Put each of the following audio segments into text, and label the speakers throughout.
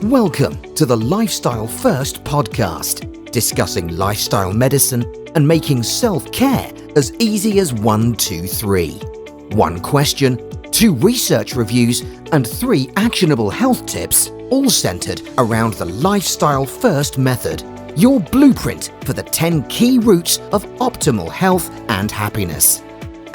Speaker 1: Welcome to the Lifestyle First podcast, discussing lifestyle medicine and making self-care as easy as 1, 2, 3. 1 question, 2 research reviews, and 3 actionable health tips, all centered around the Lifestyle First method, your blueprint for the 10 key routes of optimal health and happiness.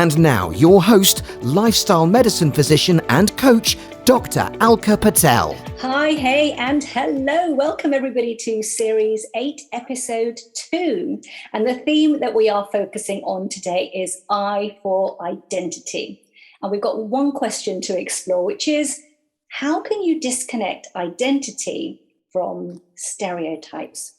Speaker 1: And now your host, lifestyle medicine physician and coach, Dr. Alka Patel.
Speaker 2: Hi, hey, and hello. Welcome everybody to Series 8, Episode 2. And the theme that we are focusing on today is I for identity. And we've got one question to explore, which is, how can you disconnect identity from stereotypes?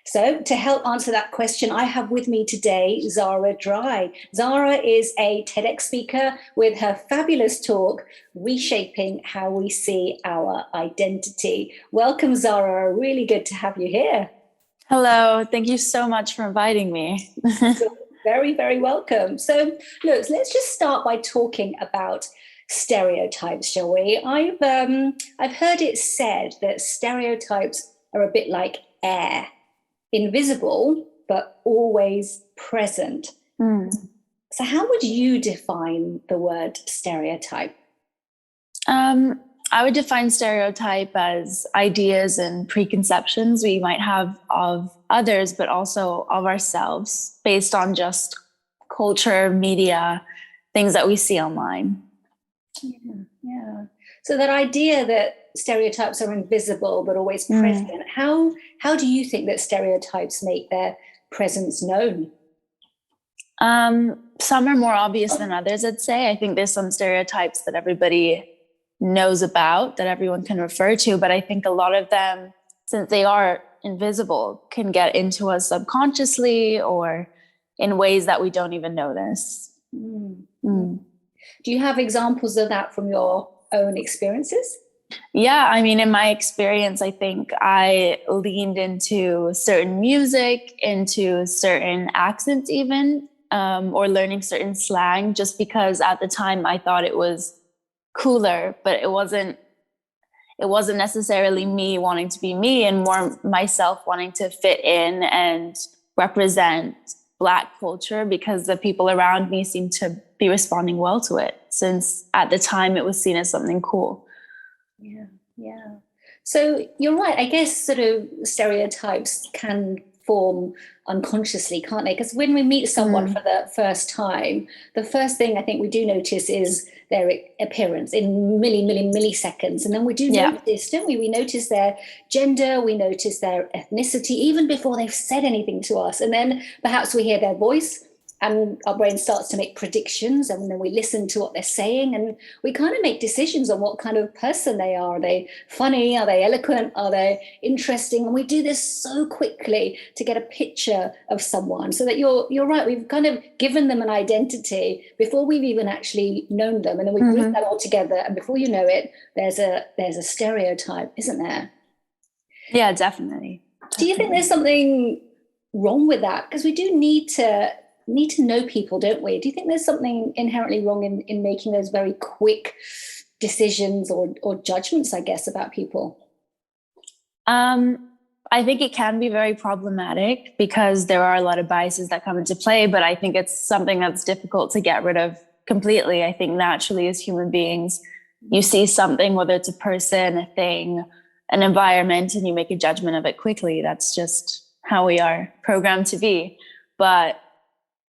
Speaker 2: So to help answer that question, I have with me today Zahra Dry. Zahra is a TEDx speaker with her fabulous talk, Reshaping How We See Our Identity. Welcome, Zahra. Really good to have you here.
Speaker 3: Hello. Thank you so much for inviting me.
Speaker 2: You're very, very welcome. So look, let's just start by talking about stereotypes, shall we? I've heard it said that stereotypes are a bit like air. Invisible, but always present. So how would you define the word stereotype?
Speaker 3: I would define stereotype as ideas and preconceptions we might have of others, but also of ourselves based on just culture, media, things that we see online.
Speaker 2: Yeah. So that idea that stereotypes are invisible but always present, how do you think that stereotypes make their presence known?
Speaker 3: Some are more obvious than others, I'd say. I think there's some stereotypes that everybody knows about, that everyone can refer to, but I think a lot of them, since they are invisible, can get into us subconsciously or in ways that we don't even notice. Do you have examples of that from your own experiences? Yeah, I mean, in my experience, I think I leaned into certain music, into certain accents even, or learning certain slang, just because at the time I thought it was cooler, but it wasn't necessarily me wanting to be me, and more myself wanting to fit in and represent Black culture, because the people around me seemed to be responding well to it, since at the time it was seen as something cool. Yeah. So you're right. I guess sort of stereotypes can form unconsciously, can't they? Because when we meet someone for the first time, the first thing I think we do notice is their appearance in milliseconds. And then we do notice, don't we? We notice their gender, we notice their ethnicity, even before they've said anything to us. And then perhaps we hear their voice, and our brain starts to make predictions, and then we listen to what they're saying, and we kind of make decisions on what kind of person they are. Are they funny? Are they eloquent? Are they interesting? And we do this so quickly to get a picture of someone, so that you're right. We've kind of given them an identity before we've even actually known them, and then we group that all together, and before you know it, there's a stereotype, isn't there? Yeah, definitely.
Speaker 2: Do you think there's something wrong with that? Because we do need to know people, don't we? Do you think there's something inherently wrong in making those very quick decisions or judgments, I guess, about people?
Speaker 3: I think it can be very problematic because there are a lot of biases that come into play, but I think it's something that's difficult to get rid of completely. I think naturally as human beings, you see something, whether it's a person, a thing, an environment, and you make a judgment of it quickly. That's just how we are programmed to be. But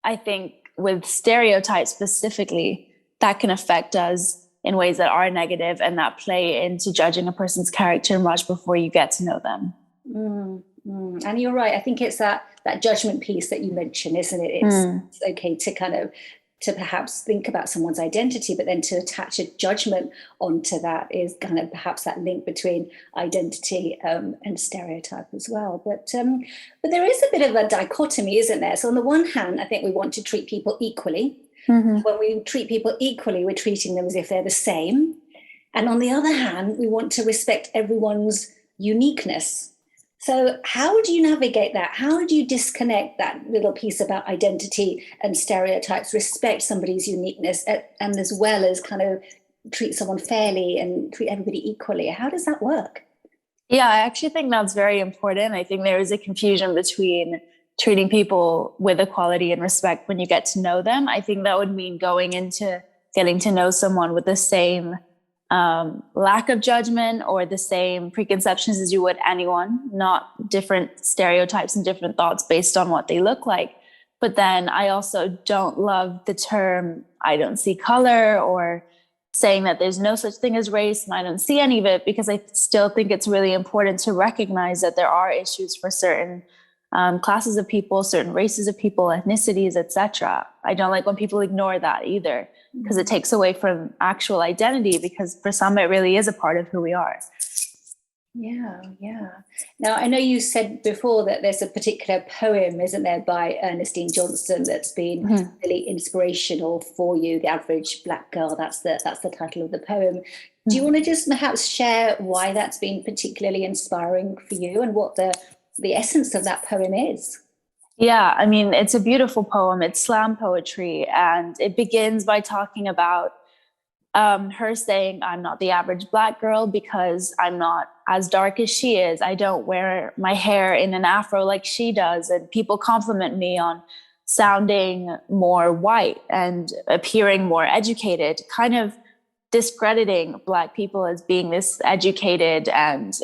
Speaker 3: I think with stereotypes specifically, that can affect us in ways that are negative and that play into judging a person's character much before you get to know them.
Speaker 2: And you're right. I think it's that judgment piece that you mentioned, isn't it? It's okay to perhaps think about someone's identity, but then to attach a judgment onto that is kind of perhaps that link between identity and stereotype as well. But there is a bit of a dichotomy, isn't there? So on the one hand, I think we want to treat people equally. When we treat people equally, we're treating them as if they're the same. And on the other hand, we want to respect everyone's uniqueness. So how do you navigate that? How do you disconnect that little piece about identity and stereotypes, respect somebody's uniqueness, and as well as kind of treat someone fairly and treat everybody equally? How does that work?
Speaker 3: Yeah, I actually think that's very important. I think there is a confusion between treating people with equality and respect when you get to know them. I think that would mean going into getting to know someone with the same lack of judgment or the same preconceptions as you would anyone, not different stereotypes and different thoughts based on what they look like. But then I also don't love the term, I don't see color, or saying that there's no such thing as race and I don't see any of it, because I still think it's really important to recognize that there are issues for certain classes of people, certain races of people, ethnicities, etc. I don't like when people ignore that either, because it takes away from actual identity, because for some it really is a part of who we are.
Speaker 2: Yeah. Now, I know you said before that there's a particular poem, isn't there, by Ernestine Johnson that's been really inspirational for you, The Average Black Girl. That's the title of the poem. Do you want to just perhaps share why that's been particularly inspiring for you and what the essence of that poem is?
Speaker 3: Yeah, I mean, it's a beautiful poem. It's slam poetry, and it begins by talking about her saying, I'm not the average Black girl because I'm not as dark as she is. I don't wear my hair in an afro like she does. And people compliment me on sounding more white and appearing more educated, kind of discrediting Black people as being this educated and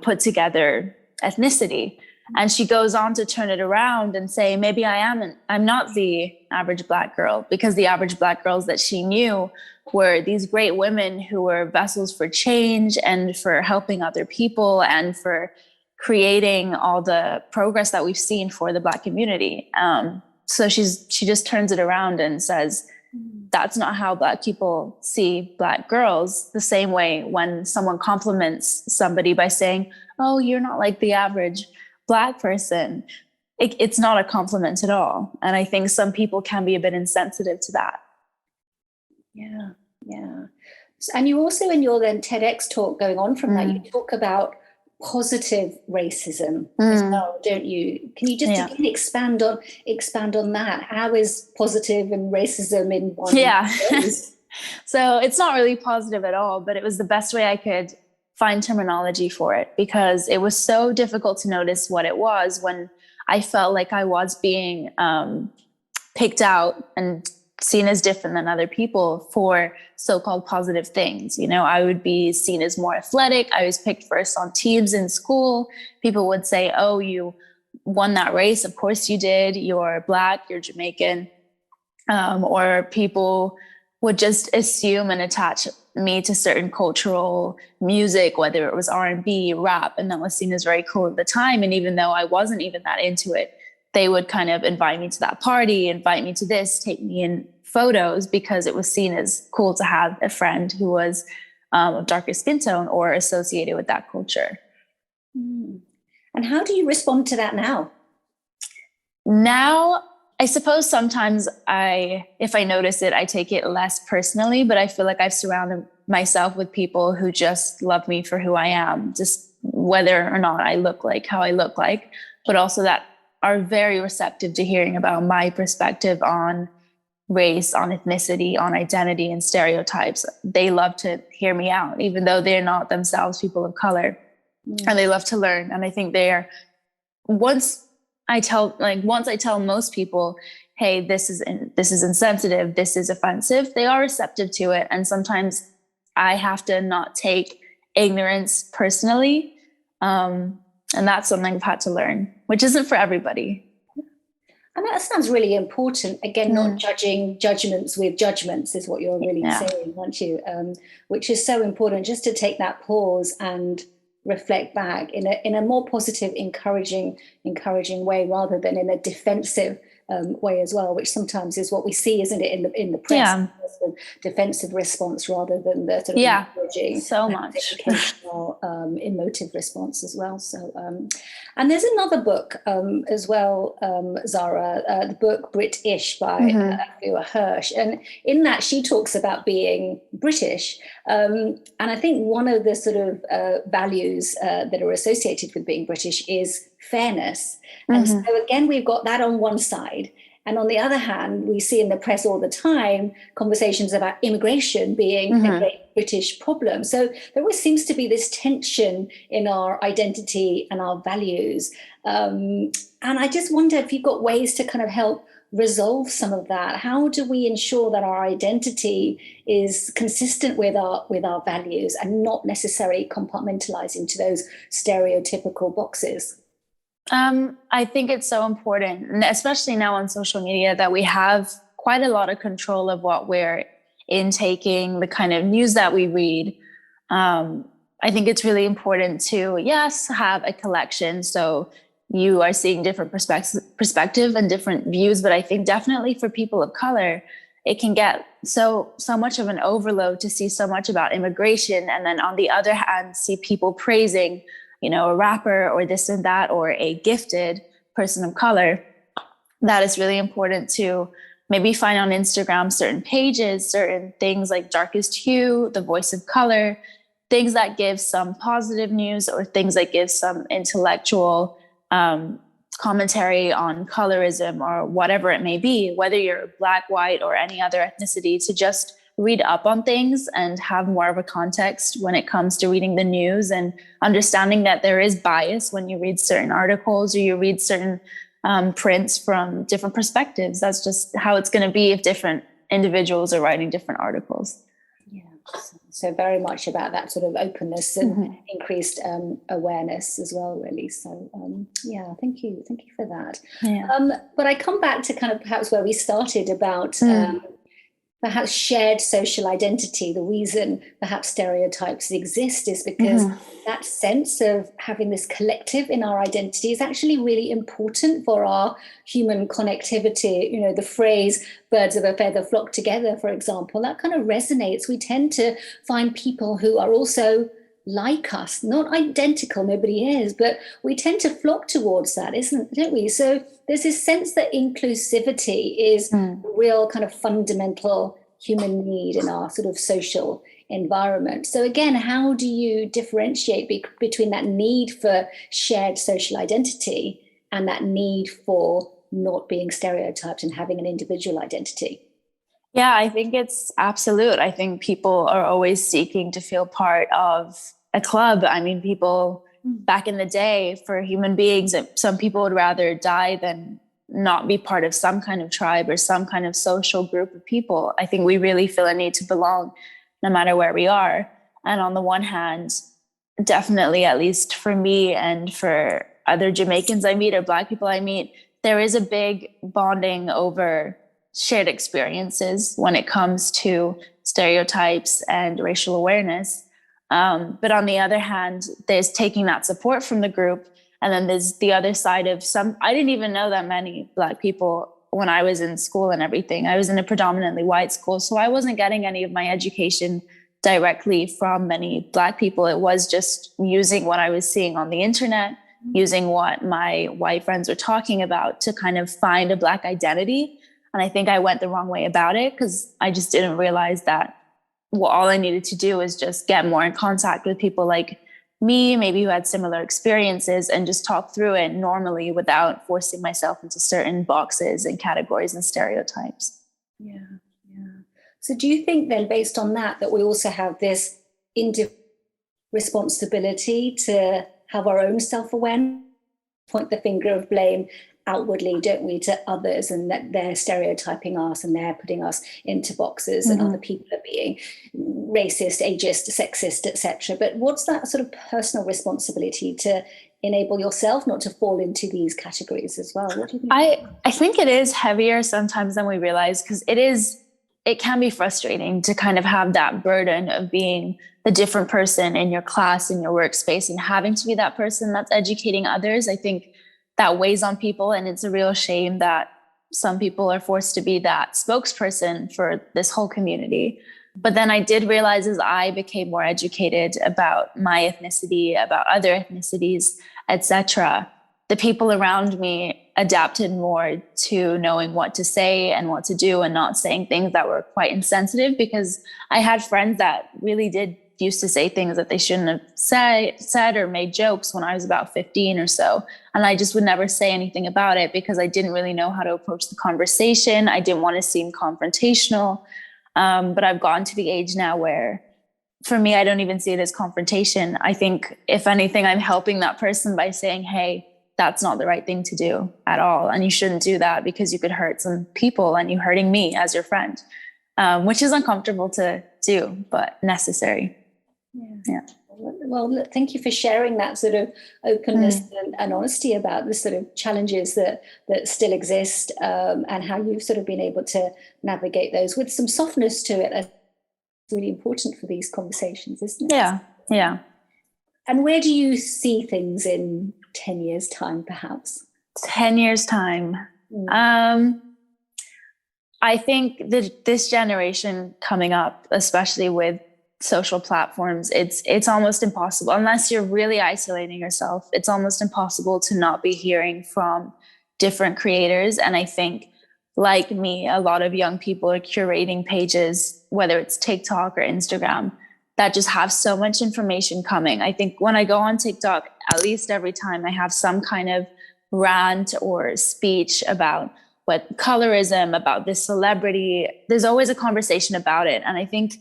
Speaker 3: put together ethnicity. And she goes on to turn it around and say, maybe I'm not the average Black girl, because the average Black girls that she knew were these great women who were vessels for change and for helping other people and for creating all the progress that we've seen for the Black community. So she just turns it around and says, that's not how Black people see Black girls. The same way when someone compliments somebody by saying, oh, you're not like the average Black person, it's not a compliment at all. And I think some people can be a bit insensitive to that.
Speaker 2: Yeah. And you also, in your then TEDx talk going on from that, you talk about positive racism as well, don't you? Can you just again expand on that? How is positive and racism in one?
Speaker 3: Yeah. So it's not really positive at all, but it was the best way I could find terminology for it, because it was so difficult to notice what it was when I felt like I was being picked out and seen as different than other people for so-called positive things. You know, I would be seen as more athletic. I was picked first on teams in school. People would say, oh, you won that race. Of course you did. You're Black, you're Jamaican. Or people would just assume and attach me to certain cultural music, whether it was R&B, rap, and that was seen as very cool at the time. And even though I wasn't even that into it, they would kind of invite me to that party, invite me to this, take me in photos, because it was seen as cool to have a friend who was of darker skin tone or associated with that culture.
Speaker 2: And how do you respond to that now?
Speaker 3: Now, I suppose sometimes if I notice it, I take it less personally, but I feel like I've surrounded myself with people who just love me for who I am, just whether or not I look like how I look like, but also that are very receptive to hearing about my perspective on race, on ethnicity, on identity and stereotypes. They love to hear me out, even though they're not themselves people of color, and they love to learn. And I think once I tell most people, hey, this is insensitive, this is offensive, they are receptive to it. And sometimes I have to not take ignorance personally. And that's something I've had to learn, which isn't for everybody.
Speaker 2: And that sounds really important. Again, not judging judgments with judgments is what you're really saying, aren't you? Which is so important, just to take that pause and reflect back in a more positive, encouraging way, rather than in a defensive way as well, which sometimes is what we see, isn't it, in the press?
Speaker 3: Yeah.
Speaker 2: The defensive response rather than the sort of encouraging,
Speaker 3: so much
Speaker 2: educational, emotive response as well. So, and there's another book as well, Zahra, the book Brit-ish by Afua Hirsch, and in that she talks about being British, and I think one of the sort of values that are associated with being British is fairness. And so again, we've got that on one side. And on the other hand, we see in the press all the time conversations about immigration being a great British problem. So there always seems to be this tension in our identity and our values. And I just wonder if you've got ways to kind of help resolve some of that. How do we ensure that our identity is consistent with our values and not necessarily compartmentalized into those stereotypical boxes?
Speaker 3: I think it's so important, and especially now on social media, that we have quite a lot of control of what we're intaking, the kind of news that we read. I think it's really important to, yes, have a collection. So you are seeing different perspective and different views, but I think definitely for people of color, it can get so much of an overload to see so much about immigration. And then on the other hand, see people praising, a rapper or this and that, or a gifted person of color. That is really important to maybe find on Instagram certain pages, certain things like Darkest Hue, The Voice of Color, things that give some positive news or things that give some intellectual commentary on colorism or whatever it may be, whether you're Black, white, or any other ethnicity, to just read up on things and have more of a context when it comes to reading the news and understanding that there is bias when you read certain articles or you read certain prints from different perspectives. That's just how it's going to be if different individuals are writing different articles.
Speaker 2: Yeah. So very much about that sort of openness and increased awareness as well, really. So thank you for that. Yeah. But I come back to kind of perhaps where we started about perhaps shared social identity. The reason perhaps stereotypes exist is because that sense of having this collective in our identity is actually really important for our human connectivity. The phrase birds of a feather flock together, for example, that kind of resonates. We tend to find people who are also like us, not identical, nobody is, but we tend to flock towards that, don't we? So there's this sense that inclusivity is a real kind of fundamental human need in our sort of social environment. So again, how do you differentiate between that need for shared social identity and that need for not being stereotyped and having an individual identity?
Speaker 3: Yeah, I think it's absolute. I think people are always seeking to feel part of a club. I mean, people back in the day, for human beings, some people would rather die than not be part of some kind of tribe or some kind of social group of people. I think we really feel a need to belong no matter where we are. And on the one hand, definitely, at least for me and for other Jamaicans I meet or Black people I meet, there is a big bonding over shared experiences when it comes to stereotypes and racial awareness. But on the other hand, there's taking that support from the group. And then there's the other side of I didn't even know that many Black people when I was in school and everything. I was in a predominantly white school, so I wasn't getting any of my education directly from many Black people. It was just using what I was seeing on the internet, using what my white friends were talking about to kind of find a Black identity. And I think I went the wrong way about it because I just didn't realize that all I needed to do was just get more in contact with people like me, maybe who had similar experiences, and just talk through it normally without forcing myself into certain boxes and categories and stereotypes.
Speaker 2: Yeah. So do you think then, based on that we also have this responsibility to have our own self-awareness, point the finger of blame outwardly, don't we, to others, and that they're stereotyping us and they're putting us into boxes and other people are being racist, ageist, sexist, etc. But what's that sort of personal responsibility to enable yourself not to fall into these categories as well? What do you think?
Speaker 3: I think it is heavier sometimes than we realize, because it can be frustrating to kind of have that burden of being the different person in your class, in your workspace, and having to be that person that's educating others. I think that weighs on people, and it's a real shame that some people are forced to be that spokesperson for this whole community. But then I did realize, as I became more educated about my ethnicity, about other ethnicities, etc., the people around me adapted more to knowing what to say and what to do and not saying things that were quite insensitive, because I had friends that really did used to say things that they shouldn't have said or made jokes when I was about 15 or so. And I just would never say anything about it because I didn't really know how to approach the conversation. I didn't want to seem confrontational. But I've gotten to the age now where, for me, I don't even see it as confrontation. I think, if anything, I'm helping that person by saying, hey, that's not the right thing to do at all. And you shouldn't do that because you could hurt some people and you're hurting me as your friend, which is uncomfortable to do, but necessary. Yeah.
Speaker 2: Well, look, thank you for sharing that sort of openness and honesty about the sort of challenges that still exist, and how you've sort of been able to navigate those with some softness to it. That's really important for these conversations, isn't it?
Speaker 3: Yeah.
Speaker 2: And where do you see things in 10 years' time, perhaps?
Speaker 3: 10 years' time. I think that this generation coming up, especially with social platforms, it's almost impossible, unless you're really isolating yourself, it's almost impossible to not be hearing from different creators. And I think, like me, a lot of young people are curating pages, whether it's TikTok or Instagram, that just have so much information coming. I think when I go on TikTok, at least every time I have some kind of rant or speech about what colorism, about this celebrity, there's always a conversation about it. And I think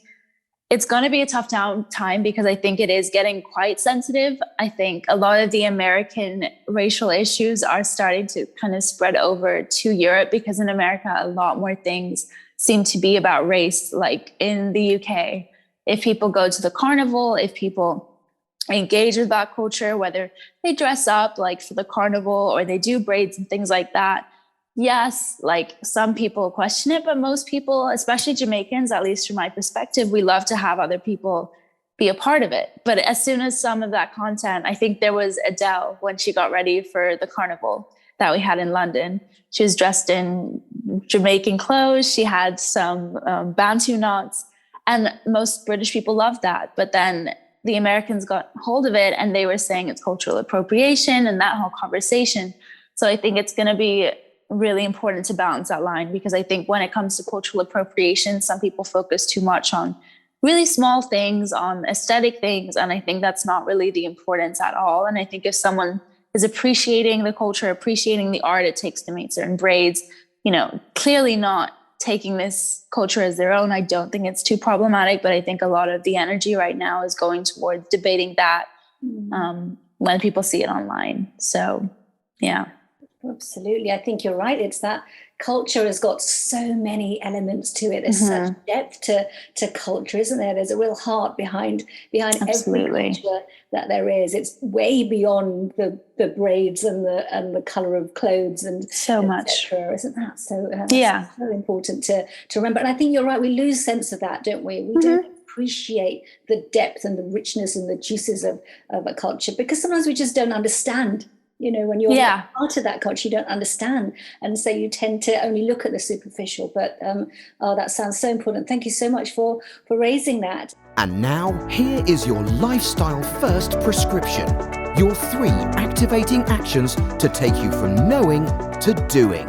Speaker 3: it's going to be a tough time because I think it is getting quite sensitive. I think a lot of the American racial issues are starting to kind of spread over to Europe, because in America, a lot more things seem to be about race. Like in the UK, if people go to the carnival, if people engage with that culture, whether they dress up like for the carnival or they do braids and things like that, yes, like some people question it, but most people, especially Jamaicans, at least from my perspective, we love to have other people be a part of it. But as soon as some of that content, I think there was Adele when she got ready for the carnival that we had in London, she was dressed in Jamaican clothes. She had some Bantu knots, and most British people loved that. But then the Americans got hold of it and they were saying it's cultural appropriation and that whole conversation. So I think it's going to be really important to balance that line, because I think when it comes to cultural appropriation, some people focus too much on really small things, on aesthetic things. And I think that's not really the importance at all. And I think if someone is appreciating the culture, appreciating the art it takes to make certain braids, clearly not taking this culture as their own, I don't think it's too problematic. But I think a lot of the energy right now is going towards debating that when people see it online. So, yeah.
Speaker 2: Absolutely. I think you're right. It's that culture has got so many elements to it. There's such depth to culture, isn't there? There's a real heart behind
Speaker 3: Absolutely.
Speaker 2: every culture that there is. It's way beyond the braids and the color of clothes and
Speaker 3: so much,
Speaker 2: isn't that? So
Speaker 3: yeah,
Speaker 2: so important to remember. And I think you're right. We lose sense of that, don't we? We don't appreciate the depth and the richness and the juices of a culture, because sometimes we just don't understand. When you're part of that culture, you don't understand. And so you tend to only look at the superficial. But that sounds so important. Thank you so much for raising that.
Speaker 1: And now, here is your lifestyle first prescription. Your 3 activating actions to take you from knowing to doing.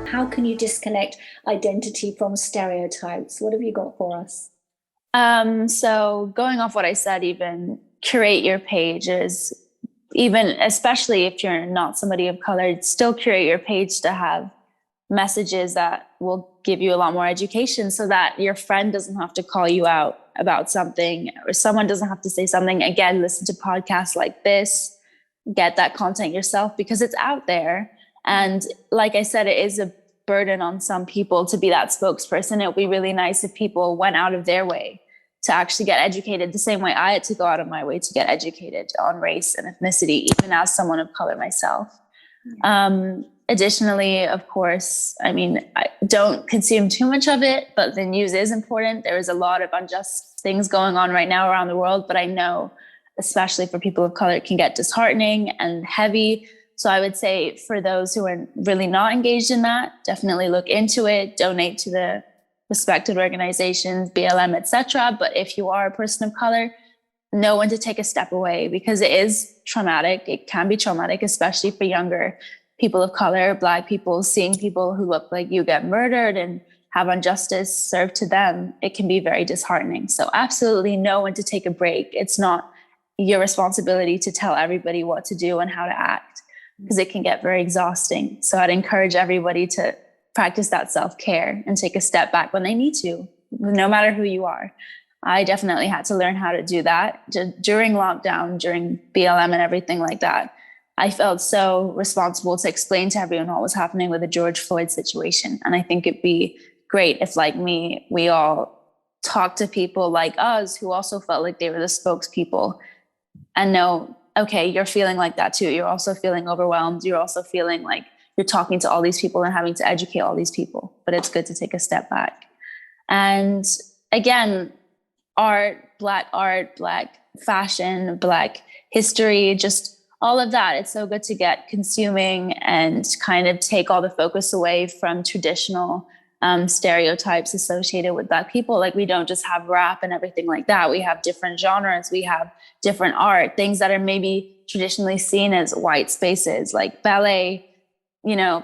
Speaker 2: How can you disconnect identity from stereotypes? What have you got for us?
Speaker 3: So going off what I said, even curate your pages. Even especially if you're not somebody of color, still curate your page to have messages that will give you a lot more education, so that your friend doesn't have to call you out about something, or someone doesn't have to say something. Again, listen to podcasts like this, get that content yourself, because it's out there. And like I said, it is a burden on some people to be that spokesperson. It would be really nice if people went out of their way to actually get educated the same way I had to go out of my way to get educated on race and ethnicity, even as someone of color myself. Additionally, of course, I don't consume too much of it, but the news is important. There is a lot of unjust things going on right now around the world, but I know, especially for people of color, it can get disheartening and heavy. So I would say for those who are really not engaged in that, definitely look into it, donate to the respected organizations, BLM, etc. But if you are a person of color, know when to take a step away, because it is traumatic. It can be traumatic, especially for younger people of color, Black people, seeing people who look like you get murdered and have injustice served to them, it can be very disheartening. So absolutely know when to take a break. It's not your responsibility to tell everybody what to do and how to act, because it can get very exhausting. So I'd encourage everybody to practice that self-care and take a step back when they need to, no matter who you are. I definitely had to learn how to do that during lockdown, during BLM and everything like that. I felt so responsible to explain to everyone what was happening with the George Floyd situation. And I think it'd be great if, like me, we all talk to people like us who also felt like they were the spokespeople and know, okay, you're feeling like that too. You're also feeling overwhelmed. You're also feeling like you're talking to all these people and having to educate all these people, but it's good to take a step back. And again, Black fashion, Black history, just all of that. It's so good to get consuming and kind of take all the focus away from traditional stereotypes associated with Black people. Like, we don't just have rap and everything like that. We have different genres. We have different art, things that are maybe traditionally seen as white spaces, like ballet,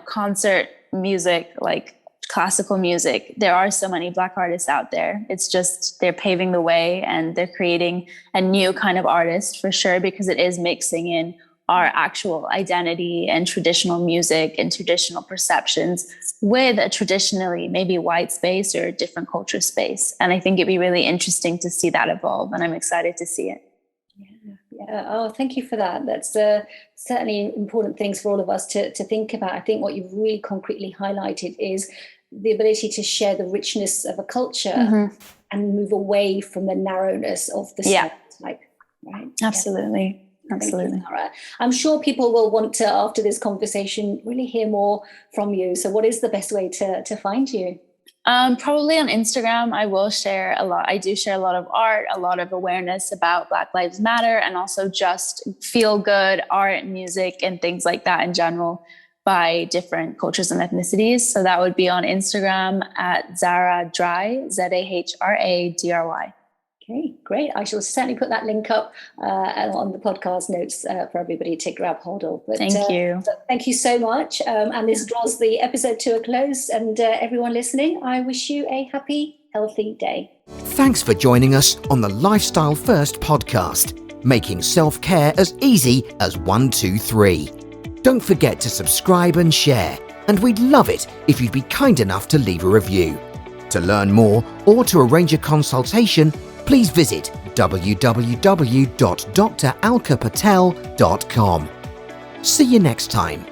Speaker 3: concert music, like classical music. There are so many Black artists out there. It's just they're paving the way and they're creating a new kind of artist for sure, because it is mixing in our actual identity and traditional music and traditional perceptions with a traditionally maybe white space or a different culture space. And I think it'd be really interesting to see that evolve, and I'm excited to see it.
Speaker 2: Yeah. Oh, thank you for that. That's certainly important things for all of us to think about. I think what you've really concretely highlighted is the ability to share the richness of a culture and move away from the narrowness of the stereotype. Right?
Speaker 3: Absolutely.
Speaker 2: Yeah.
Speaker 3: Absolutely.
Speaker 2: You, Zahra. I'm sure people will want to, after this conversation, really hear more from you. So what is the best way to find you?
Speaker 3: Probably on Instagram. I will share a lot. I do share a lot of art, a lot of awareness about Black Lives Matter, and also just feel good art, music, and things like that in general by different cultures and ethnicities. So that would be on Instagram at Zahra Dry, ZahraDry.
Speaker 2: Okay, great. I shall certainly put that link up on the podcast notes for everybody to grab hold of. But,
Speaker 3: thank you.
Speaker 2: Thank you so much. And this draws the episode to a close. And everyone listening, I wish you a happy, healthy day.
Speaker 1: Thanks for joining us on the Lifestyle First podcast, making self-care as easy as 1, 2, 3. Don't forget to subscribe and share. And we'd love it if you'd be kind enough to leave a review. To learn more or to arrange a consultation, please visit www.dralkapatel.com. See you next time.